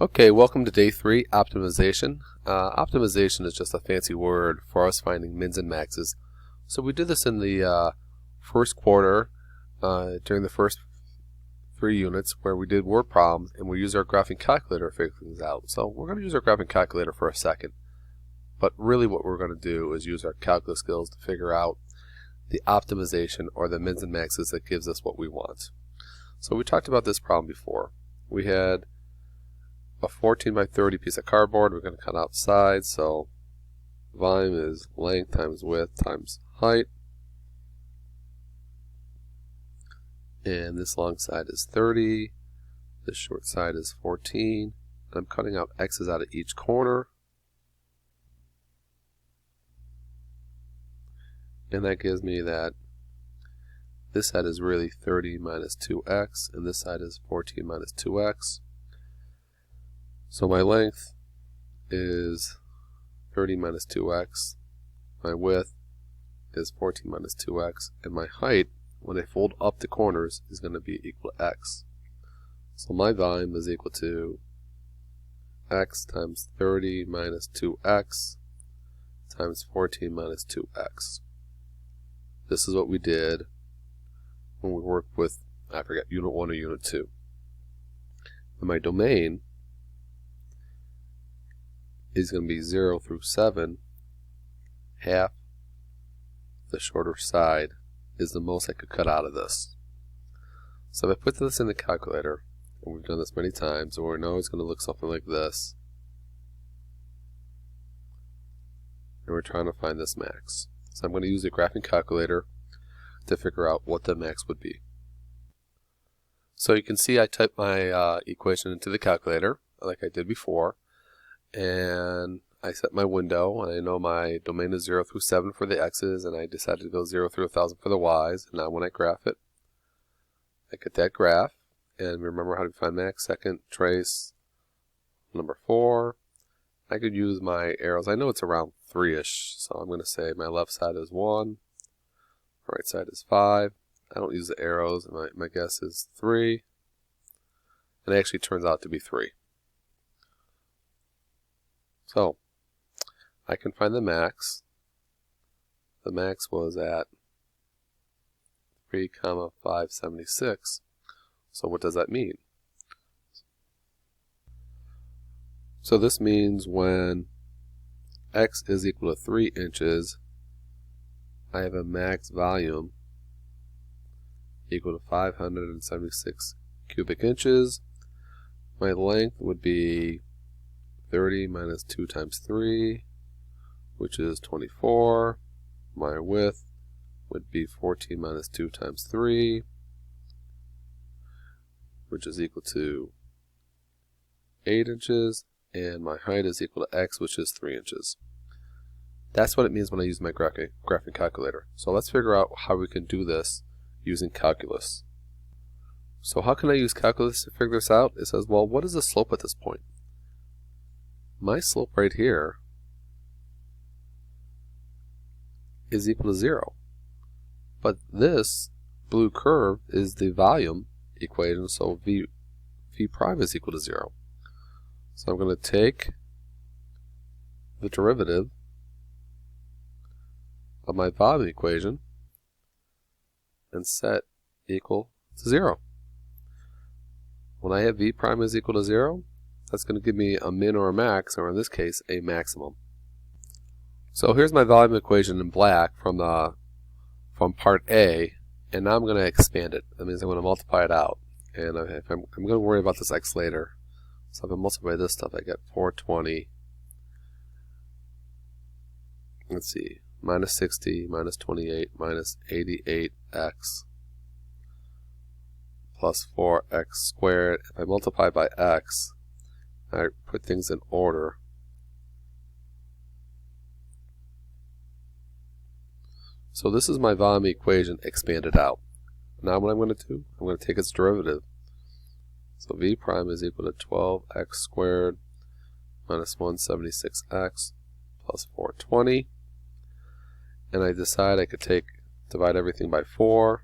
Okay, welcome to day 3, optimization. Optimization is just a fancy word for us finding mins and maxes. So we did this in the first quarter during the first 3 units where we did word problems and we used our graphing calculator to figure things out. So we're going to use our graphing calculator for a second. But really what we're going to do is use our calculus skills to figure out the optimization or the mins and maxes that gives us what we want. So we talked about this problem before. We had a 14 by 30 piece of cardboard. We're going to cut out sides, so volume is length times width times height, and this long side is 30, this short side is 14. I'm cutting out x's out of each corner, and that gives me that this side is really 30 minus 2x, and this side is 14 minus 2x. So my length is 30 minus 2x, my width is 14 minus 2x, and my height, when I fold up the corners, is going to be equal to x. So my volume is equal to x times 30 minus 2x times 14 minus 2x. This is what we did when we worked with, I forget, unit 1 or unit 2. And my domain is going to be 0 through 7. Half the shorter side is the most I could cut out of this. So if I put this in the calculator, and we've done this many times, and we know it's going to look something like this, and we're trying to find this max. So I'm going to use the graphing calculator to figure out what the max would be. So you can see I typed my equation into the calculator like I did before, and I set my window, and I know my domain is 0 through 7 for the x's, and I decided to go 0 through 1,000 for the y's. And now when I graph it, I get that graph, and remember how to find max, second, trace, number 4. I could use my arrows. I know it's around 3-ish, so I'm going to say my left side is 1, right side is 5. I don't use the arrows, and my guess is 3, and it actually turns out to be 3. So I can find the max. The max was at 3,576. So what does that mean? So this means when x is equal to 3 inches, I have a max volume equal to 576 cubic inches. My length would be 30 minus 2 times 3, which is 24. My width would be 14 minus 2 times 3, which is equal to 8 inches. And my height is equal to x, which is 3 inches. That's what it means when I use my graphing calculator. So let's figure out how we can do this using calculus. So how can I use calculus to figure this out? It says, well, what is the slope at this point? My slope right here is equal to 0. But this blue curve is the volume equation, so v prime is equal to 0. So I'm going to take the derivative of my volume equation and set equal to 0. When I have v prime is equal to 0, that's going to give me a min or a max, or in this case, a maximum. So here's my volume equation in black from part A, and now I'm going to expand it. That means I'm going to multiply it out. And I'm going to worry about this x later. So if I multiply this stuff, I get 420, let's see, minus 60, minus 28, minus 88x, plus 4x squared. If I multiply by x, I put things in order. So this is my volume equation expanded out. Now what I'm going to do, I'm going to take its derivative. So v prime is equal to 12x squared minus 176x plus 420. And I decide I could divide everything by 4.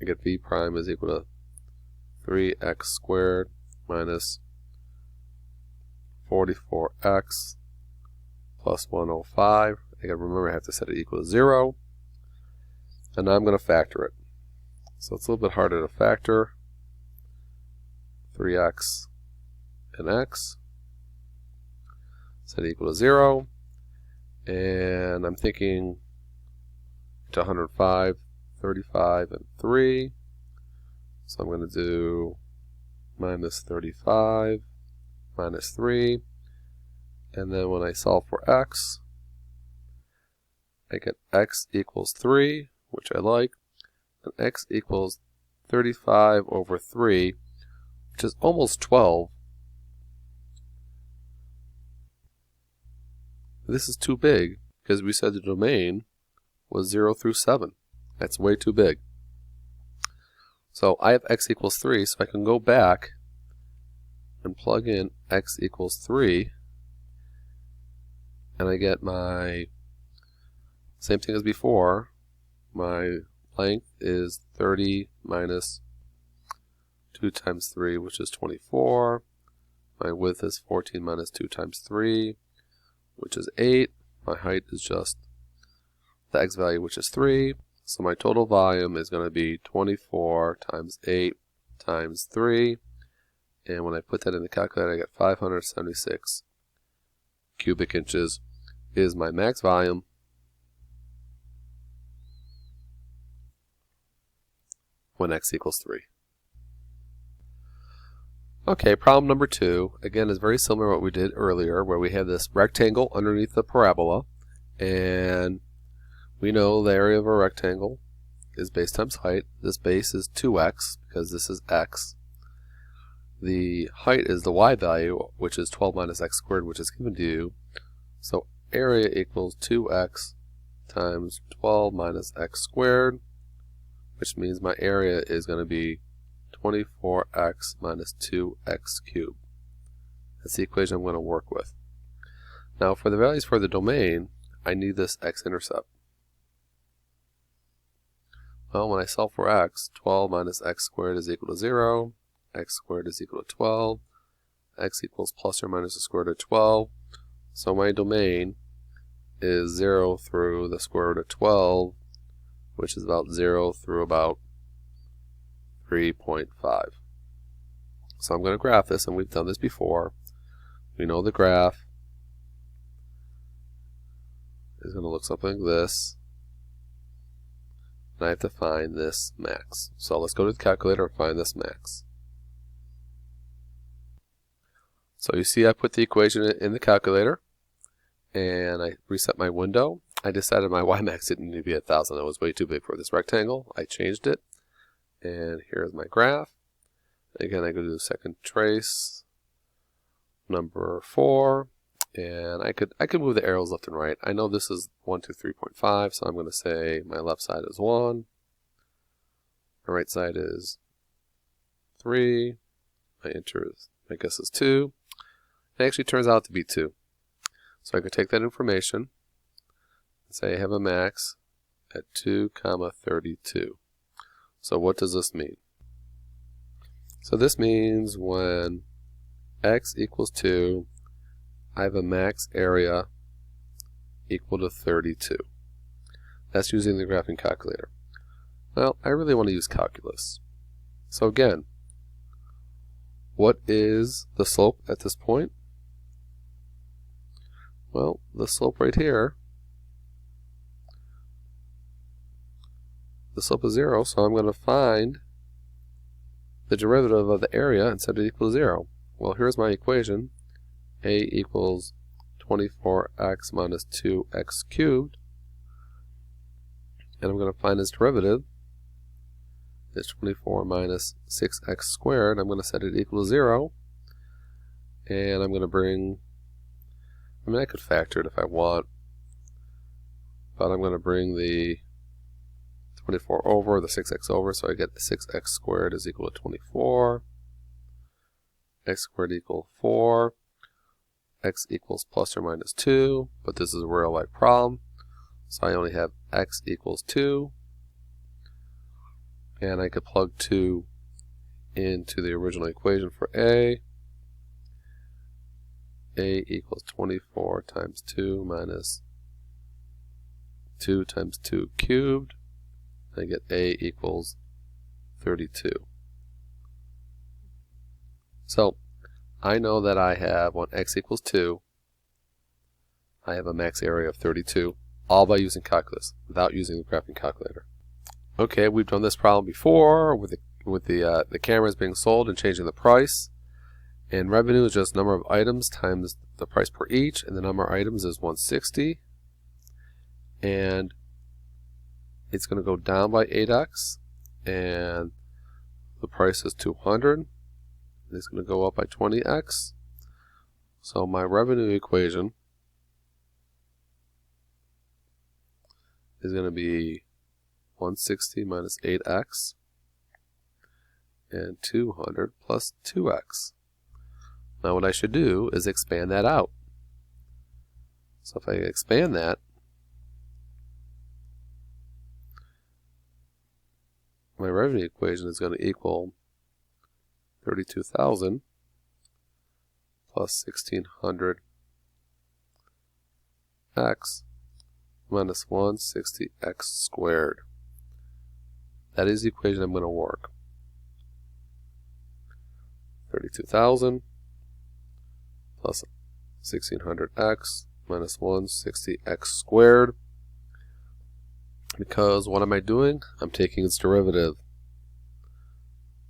I get v prime is equal to 3x squared minus 44x plus 105. I gotta remember I have to set it equal to 0. And now I'm going to factor it. So it's a little bit harder to factor. 3x and x. Set equal to 0. And I'm thinking to 105, 35, and 3. So I'm going to do minus 35 minus 3. And then when I solve for x, I get x equals 3, which I like, and x equals 35 over 3, which is almost 12. This is too big, because we said the domain was 0 through 7. That's way too big. So I have x equals 3, so I can go back and plug in x equals 3, and I get my same thing as before. My length is 30 minus 2 times 3, which is 24. My width is 14 minus 2 times 3, which is 8. My height is just the x value, which is 3. So my total volume is going to be 24 times 8 times 3. And when I put that in the calculator, I get 576 cubic inches is my max volume when x equals 3. Okay, problem number 2, again, is very similar to what we did earlier, where we have this rectangle underneath the parabola, and we know the area of a rectangle is base times height. This base is 2x, because this is x. The height is the y value, which is 12 minus x squared, which is given to you. So area equals 2x times 12 minus x squared, which means my area is going to be 24x minus 2x cubed. That's the equation I'm going to work with. Now for the values for the domain, I need this x-intercept. Well, when I solve for x, 12 minus x squared is equal to 0, x squared is equal to 12, x equals plus or minus the square root of 12. So my domain is 0 through the square root of 12, which is about 0 through about 3.5. So I'm going to graph this, and we've done this before. We know the graph is going to look something like this. And I have to find this max. So let's go to the calculator and find this max. So you see I put the equation in the calculator, and I reset my window. I decided my y max didn't need to be 1,000. That was way too big for this rectangle. I changed it. And here's my graph. Again, I go to the second trace, number 4, and I could move the arrows left and right. I know this is 1, 2, 3.5, so I'm going to say my left side is 1, my right side is 3, my guess is 2. It actually turns out to be 2. So I could take that information and say I have a max at 2, 32. So what does this mean? So this means when x equals 2, I have a max area equal to 32. That's using the graphing calculator. Well, I really want to use calculus. So again, what is the slope at this point? Well, the slope right here, the slope is 0, so I'm going to find the derivative of the area and set it equal to 0. Well, here's my equation. A equals 24x minus 2x cubed. And I'm going to find its derivative. It's 24 minus 6x squared. I'm going to set it equal to 0. And I'm going to bring, I could factor it if I want, but I'm going to bring the 24 over, the 6x over, so I get the 6x squared is equal to 24. X squared equals 4. X equals plus or minus 2, but this is a real life problem, so I only have x equals 2. And I could plug 2 into the original equation for A. A equals 24 times 2 minus 2 times 2 cubed. I get A equals 32. So I know that I have, when x equals 2, I have a max area of 32, all by using calculus, without using the graphing calculator. Okay, we've done this problem before with the cameras being sold and changing the price. And revenue is just number of items times the price per each, and the number of items is 160. And it's going to go down by 8x, and the price is 200. It's going to go up by 20x. So my revenue equation is going to be 160 minus 8x and 200 plus 2x. Now what I should do is expand that out. So if I expand that, my revenue equation is going to equal 32,000 plus 1,600 x minus 160 x squared. That is the equation I'm going to work. 32,000 plus 1,600 x minus 160 x squared. Because what am I doing? I'm taking its derivative.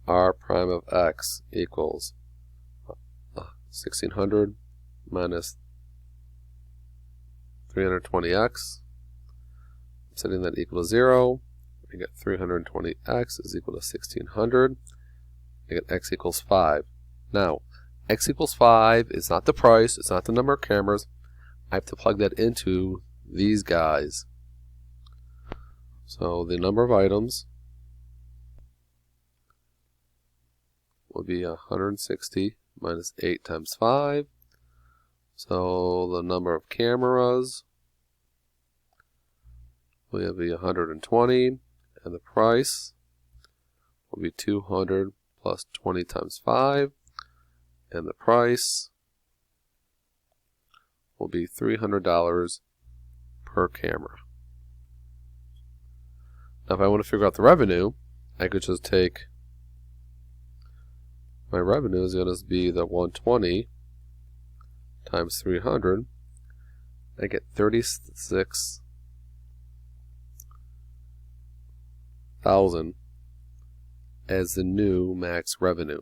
R prime of x equals 1,600 minus 320x. I'm setting that equal to 0. I get 320x is equal to 1,600. I get x equals 5. Now, x equals 5 is not the price, it's not the number of cameras. I have to plug that into these guys. So the number of items will be 160 minus 8 times 5. So the number of cameras will be 120, and the price will be 200 plus 20 times 5, and the price will be $300 per camera. Now if I want to figure out the revenue, I could just take my revenue is going to be the 120 times 300. I get 36,000 as the new max revenue.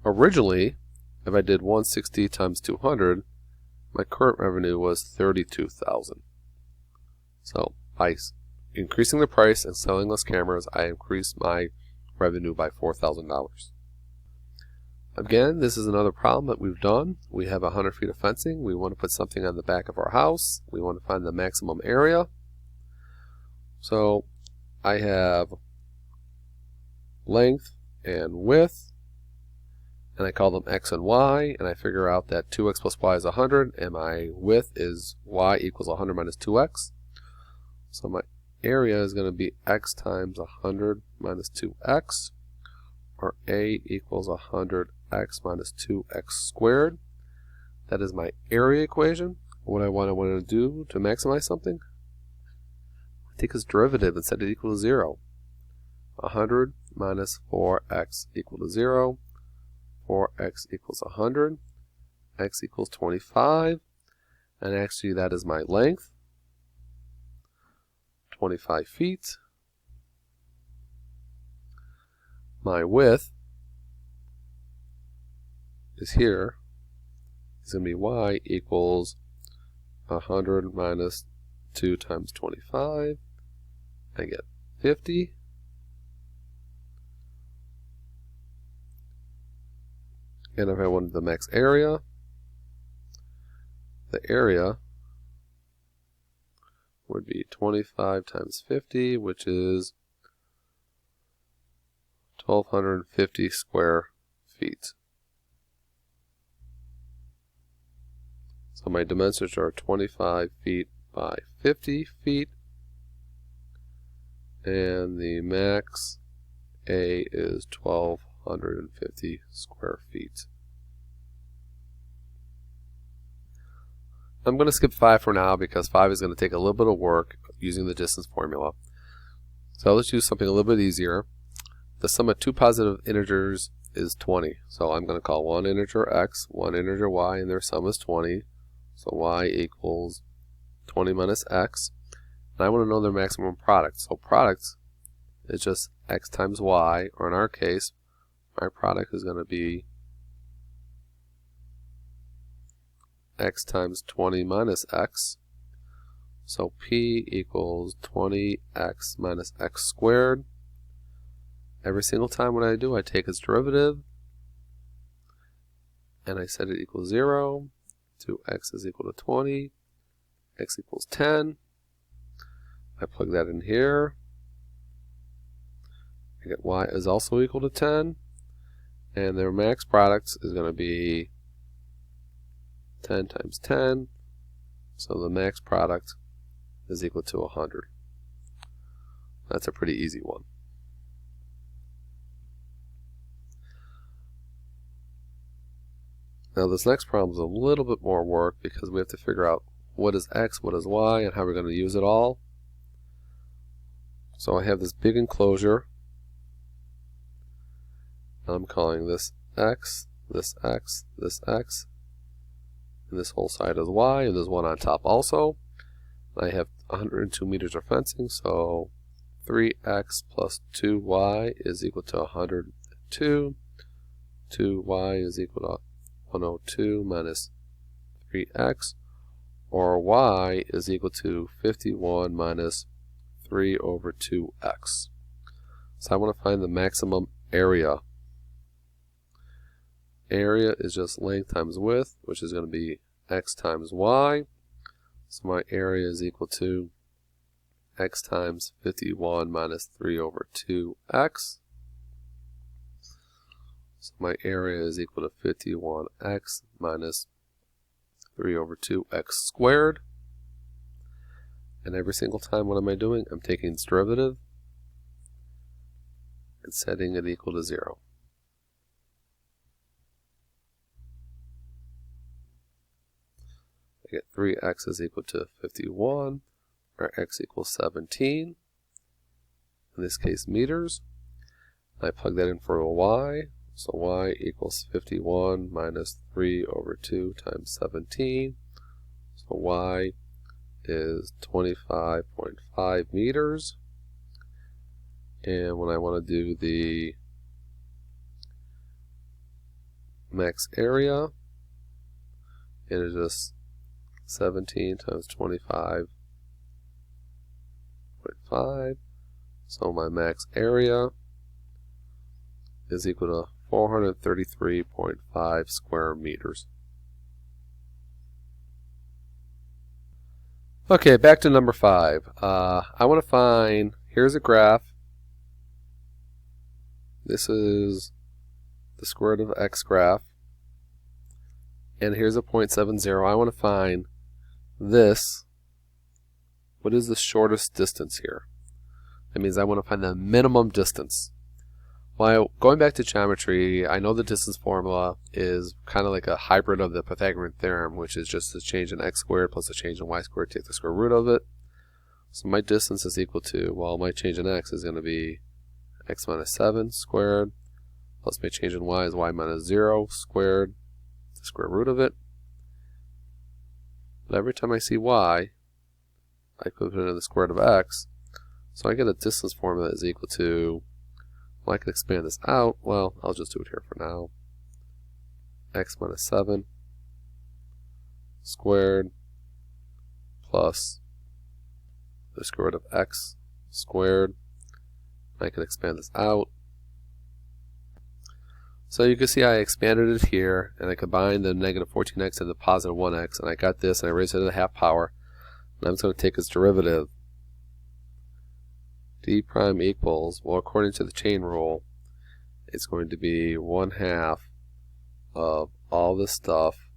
Originally, if I did 160 times 200, my current revenue was 32,000. So by increasing the price and selling less cameras, I increased my revenue by $4,000. Again, this is another problem that we've done. We have 100 feet of fencing. We want to put something on the back of our house. We want to find the maximum area. So I have length and width, and I call them x and y, and I figure out that 2x plus y is 100, and my width is y equals 100 minus 2x. So my area is going to be x times 100 minus 2x, or A equals 100x minus 2x squared. That is my area equation. What I want to do to maximize something, take its derivative and set it equal to 0. 100 minus 4x equal to 0. 4x equals 100. X equals 25. And actually that is my length, 25 feet. My width is here. It's going to be y equals 100 minus 2 times 25. I get 50. And if I wanted the max area, the area would be 25 times 50, which is 1,250 square feet. So my dimensions are 25 feet by 50 feet, and the max A is 1,250 150 square feet. I'm going to skip 5 for now because 5 is going to take a little bit of work using the distance formula. So let's use something a little bit easier. The sum of two positive integers is 20. So I'm going to call one integer x, one integer y, and their sum is 20. So y equals 20 minus x. And I want to know their maximum product. So product is just x times y, or in our case, my product is going to be x times 20 minus x. So p equals 20x minus x squared. Every single time what I do, I take its derivative and I set it equals 0 to x is equal to 20, x equals 10. I plug that in here. I get y is also equal to 10, and their max product is going to be 10 times 10, so the max product is equal to 100. That's a pretty easy one. Now this next problem is a little bit more work because we have to figure out what is x, what is y, and how we're going to use it all. So I have this big enclosure. I'm calling this x, this x, this x, and this whole side is y, and there's one on top also. I have 102 meters of fencing, so 3x plus 2y is equal to 102. 2y is equal to 102 minus 3x, or y is equal to 51 minus 3 over 2x. So I want to find the maximum area. Area is just length times width, which is going to be x times y. So my area is equal to x times 51 minus 3 over 2x. So my area is equal to 51x minus 3 over 2x squared. And every single time, what am I doing? I'm taking its derivative and setting it equal to 0. I get 3x is equal to 51, or x equals 17, in this case meters. I plug that in for a y, so y equals 51 minus 3 over 2 times 17, so y is 25.5 meters. And when I want to do the max area, it is just 17 times 25.5. So my max area is equal to 433.5 square meters. Okay, back to number 5. I want to find, here's a graph. This is the square root of x graph. And here's a 0.70. I want to find this. What is the shortest distance here? That means I want to find the minimum distance. Well, going back to geometry, I know the distance formula is kind of like a hybrid of the Pythagorean theorem, which is just a change in x squared plus a change in y squared, take the square root of it. So my distance is equal to, well, my change in x is going to be x minus 7 squared, plus my change in y is y minus 0 squared, the square root of it. But every time I see y, I put it in the square root of x, so I get a distance formula that is equal to, well, I can expand this out. Well, I'll just do it here for now. X minus 7 squared plus the square root of x squared. I can expand this out. So you can see I expanded it here, and I combined the negative 14x and the positive 1x, and I got this, and I raised it to the half power. And I'm just going to take its derivative. D prime equals, well, according to the chain rule, it's going to be 1/2 of all this stuff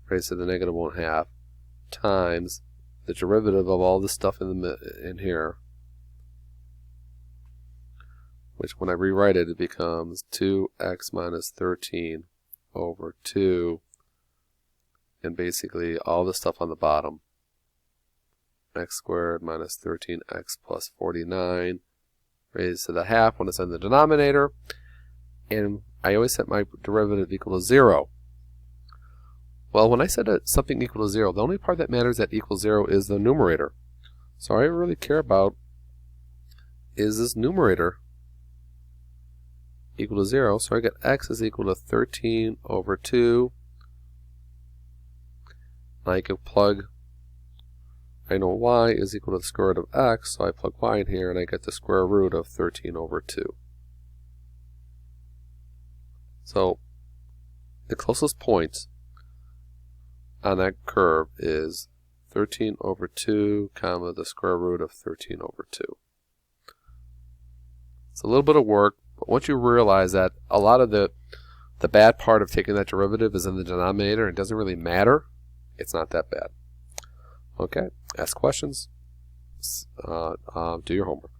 raised to the negative 1/2 times the derivative of all this stuff in here which when I rewrite it, it becomes 2x minus 13 over 2, and basically all the stuff on the bottom, x squared minus 13x plus 49 raised to the half when it's in the denominator, and I always set my derivative equal to 0. Well, when I set something equal to 0, the only part that matters that equals 0 is the numerator. So all I really care about is this numerator equal to 0. So I get x is equal to 13 over 2. I can plug, I know y is equal to the square root of x, so I plug y in here and I get the square root of 13 over 2. So the closest point on that curve is 13 over 2 comma the square root of 13 over 2. It's a little bit of work, but once you realize that a lot of the bad part of taking that derivative is in the denominator and it doesn't really matter, it's not that bad. Okay, ask questions, do your homework.